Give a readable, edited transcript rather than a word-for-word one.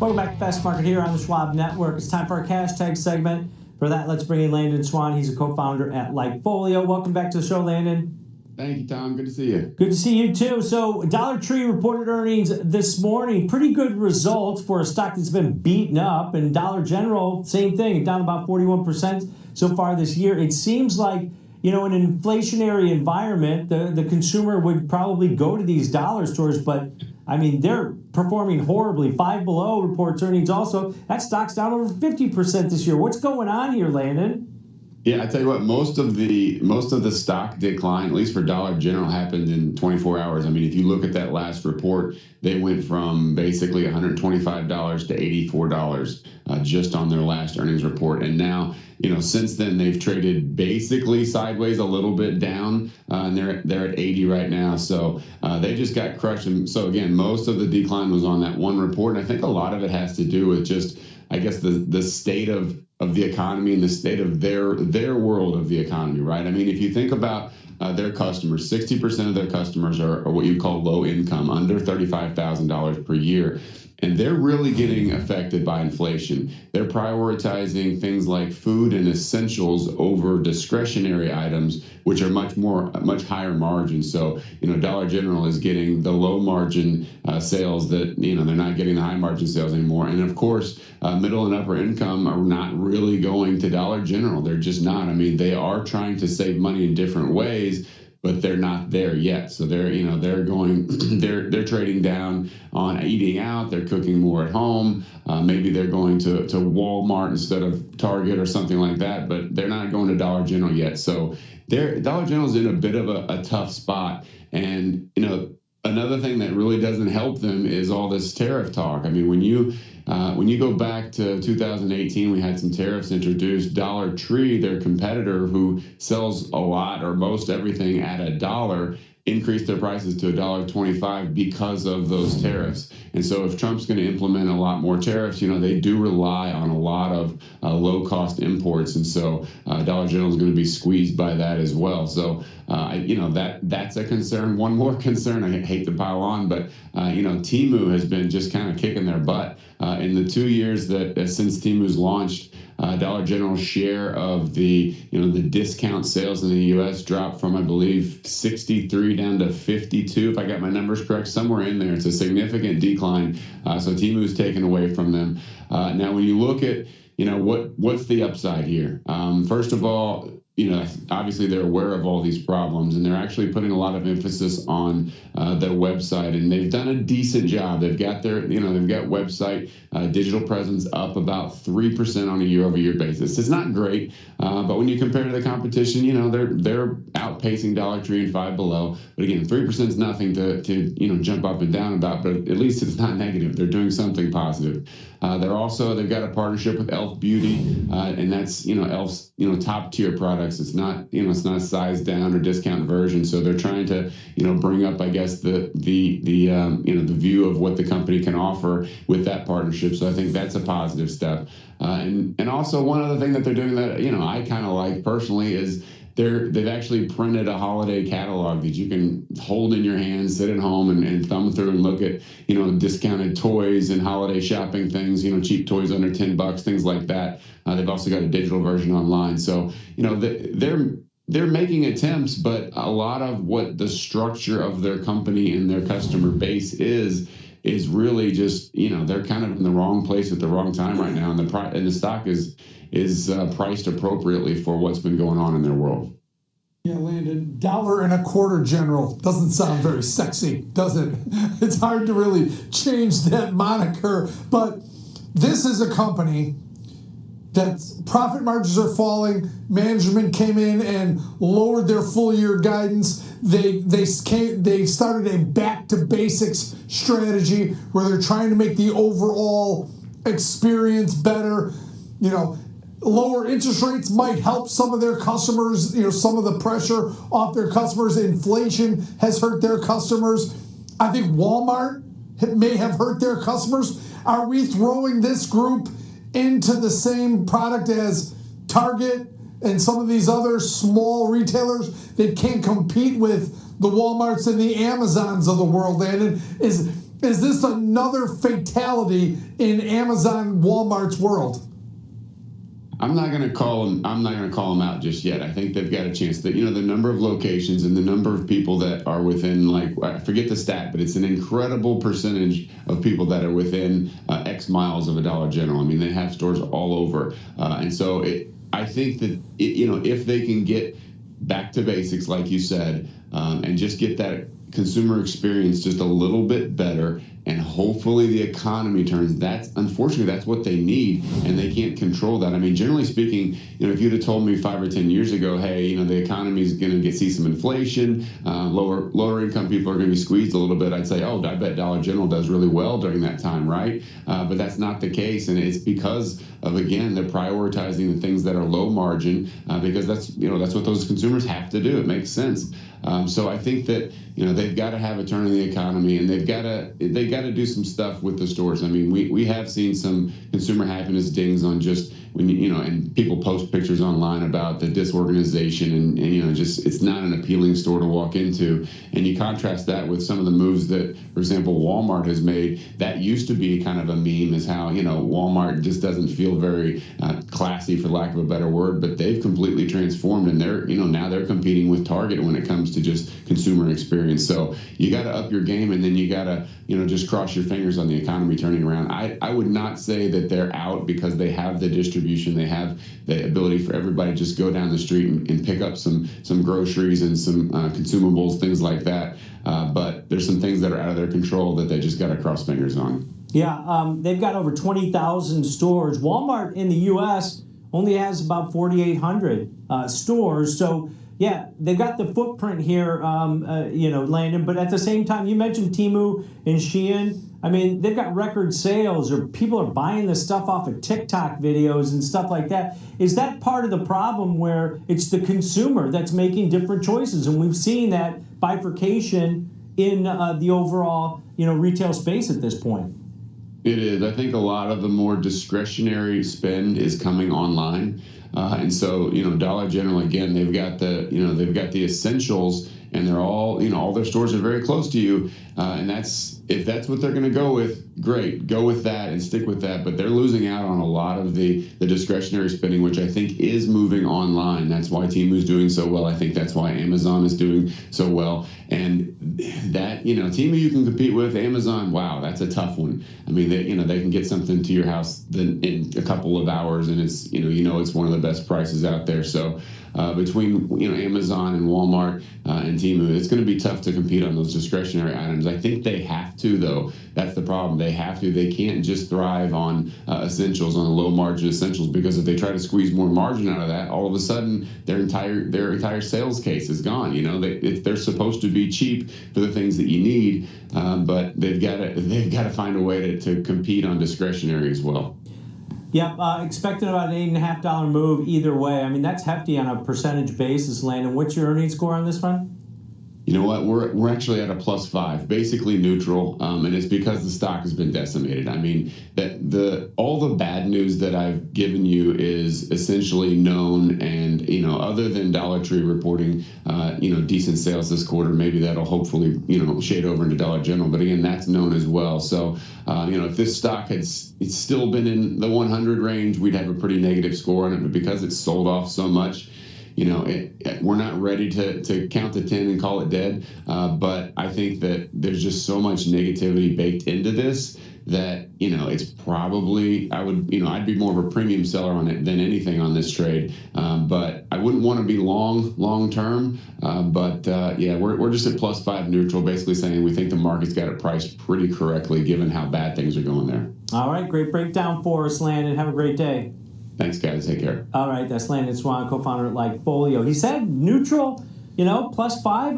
Welcome back to Fast Market here on the Schwab Network. It's time for our cash tag segment. For that, let's bring in Landon Swan. He's a co-founder at LikeFolio. Welcome back to the show, Landon. Thank you, Tom. Good to see you. Good to see you, too. So Dollar Tree reported earnings this morning. Pretty good results for a stock that's been beaten up. And Dollar General, same thing, down about 41% so far this year. It seems like, in an inflationary environment, the consumer would probably go to these dollar stores, but they're performing horribly. Five Below reports earnings also. That stock's down over 50% this year. What's going on here, Landon? Yeah, I tell you what, most of the stock decline, at least for Dollar General, happened in 24 hours. If you look at that last report, they went from basically $125 to $84 just on their last earnings report. And now, since then they've traded basically sideways, a little bit down, and they're at 80 right now. So they just got crushed. And so again, most of the decline was on that one report. And I think a lot of it has to do with just, I guess, the state of the economy and the state of their world of the economy, right? If you think about their customers, 60% of their customers are what you call low income, under $35,000 per year. And they're really getting affected by inflation. They're prioritizing things like food and essentials over discretionary items, which are much higher margin. So, Dollar General is getting the low margin sales that, they're not getting the high margin sales anymore. And of course, middle and upper income are not really going to Dollar General. They're just not. They are trying to save money in different ways, but they're not there yet. So they're trading down on eating out. They're cooking more at home. Maybe they're going to Walmart instead of Target or something like that, but they're not going to Dollar General yet. So Dollar General's in a bit of a tough spot. And, another thing that really doesn't help them is all this tariff talk. When you go back to 2018, we had some tariffs introduced. Dollar Tree, their competitor who sells a lot or most everything at $1, increased their prices to $1.25 because of those tariffs. And so if Trump's going to implement a lot more tariffs, they do rely on a lot of low-cost imports. And so Dollar General is going to be squeezed by that as well. So, that's a concern. One more concern, I hate to pile on, but, Temu has been just kind of kicking their butt. In the 2 years since Temu's launched, Dollar General's share of the discount sales in the U.S. dropped from, I believe, 63 down to 52, if I got my numbers correct, somewhere in there. It's a significant decline. So Temu's taken away from them. Now, when you look at, what's the upside here? First of all, obviously they're aware of all these problems, and they're actually putting a lot of emphasis on their website, and they've done a decent job. They've got their, they've got website digital presence up about 3% on a year-over-year basis. It's not great, but when you compare to the competition, they're outpacing Dollar Tree and Five Below. But again, 3% is nothing to jump up and down about, but at least it's not negative. They're doing something positive. They've got a partnership with Elf Beauty, and that's Elf's top tier products. It's not a size down or discount version. So they're trying to bring up, I guess, the view of what the company can offer with that partnership. So I think that's a positive step. And also one other thing that they're doing that I kind of like personally is they've actually printed a holiday catalog that you can hold in your hands, sit at home, and thumb through and look at discounted toys and holiday shopping things, cheap toys under $10, things like that. They've also got a digital version online. So they're making attempts, but a lot of what the structure of their company and their customer base is really just they're kind of in the wrong place at the wrong time right now, and the stock is priced appropriately for what's been going on in their world. Yeah, Landon, $1.25 General doesn't sound very sexy, does it? It's hard to really change that moniker, but this is a company that profit margins are falling. Management came in and lowered their full year guidance. They started a back to basics strategy where they're trying to make the overall experience better. Lower interest rates might help some of their customers, some of the pressure off their customers. Inflation has hurt their customers. I think Walmart may have hurt their customers. Are we throwing this group into the same product as Target and some of these other small retailers that can't compete with the Walmarts and the Amazons of the world, Landon? Is this another fatality in Amazon Walmart's world? I'm not going to call them out just yet. I think they've got a chance. That, the number of locations and the number of people that are within, like, I forget the stat, but it's an incredible percentage of people that are within X miles of a Dollar General. I mean, they have stores all over, and so I think that if they can get back to basics, like you said, and just get that consumer experience just a little bit better, and hopefully the economy turns. Unfortunately that's what they need, and they can't control that. I mean, generally speaking, if you'd have told me 5 or 10 years ago, hey, the economy is going to see some inflation, lower income people are going to be squeezed a little bit, I'd say, oh, I bet Dollar General does really well during that time, right? But that's not the case, and it's because of, again, they're prioritizing the things that are low margin, because that's what those consumers have to do. It makes sense. So I think that they've got to have a turn in the economy, and they've got to do some stuff with the stores. I mean, we have seen some consumer happiness dings on just when and people post pictures online about the disorganization, and just it's not an appealing store to walk into. And you contrast that with some of the moves that, for example, Walmart has made. That used to be kind of a meme, is how Walmart just doesn't feel very classy, for lack of a better word, but they've completely transformed, and they're now they're competing with Target when it comes to just consumer experience. So you got to up your game, and then you got to just cross your fingers on the economy turning around. I would not say that they're out, because they have the distribution, they have the ability for everybody to just go down the street and pick up some groceries and some consumables, things like that. But there's some things that are out of their control that they just got to cross fingers on. Yeah, they've got over 20,000 stores. Walmart in the U.S. only has about 4,800 stores. So, yeah, they've got the footprint here, Landon. But at the same time, you mentioned Temu and Shein. I mean, they've got record sales, or people are buying this stuff off of TikTok videos and stuff like that. Is that part of the problem, where it's the consumer that's making different choices? And we've seen that bifurcation in the overall, retail space at this point. It is. I think a lot of the more discretionary spend is coming online. And so, Dollar General, again, they've got the essentials, and they're all their stores are very close to you. And if that's what they're going to go with, great, go with that and stick with that. But they're losing out on a lot of the discretionary spending, which I think is moving online. That's why Temu is doing so well. I think that's why Amazon is doing so well. And that, Temu you can compete with. Amazon, wow, that's a tough one. I mean, they can get something to your house in a couple of hours, and it's it's one of the best prices out there. So between Amazon and Walmart and Temu, it's going to be tough to compete on those discretionary items. I think they have to, though. That's the problem. They have to. They can't just thrive on essentials, on the low margin essentials, because if they try to squeeze more margin out of that, all of a sudden their entire sales case is gone. They're supposed to be cheap for the things that you need, but they've got to find a way to compete on discretionary as well. Yeah, expecting about an $8.50 move either way. I mean, that's hefty on a percentage basis, Landon. What's your earnings score on this one? You know what? We're actually at a +5, basically neutral, and it's because the stock has been decimated. I mean, all the bad news that I've given you is essentially known, and other than Dollar Tree reporting decent sales this quarter, maybe that'll hopefully shade over into Dollar General. But again, that's known as well. So if this stock had still been in the 100 range, we'd have a pretty negative score on it. But because it's sold off so much, we're not ready to count to 10 and call it dead. But I think that there's just so much negativity baked into this that, it's probably, I'd be more of a premium seller on it than anything on this trade. But I wouldn't want to be long term. We're just at +5 neutral, basically saying we think the market's got it priced pretty correctly given how bad things are going there. All right, great breakdown for us, Landon. Have a great day. Thanks, guys. Take care. All right, that's Landon Swan, co-founder at LikeFolio. He said neutral, +5.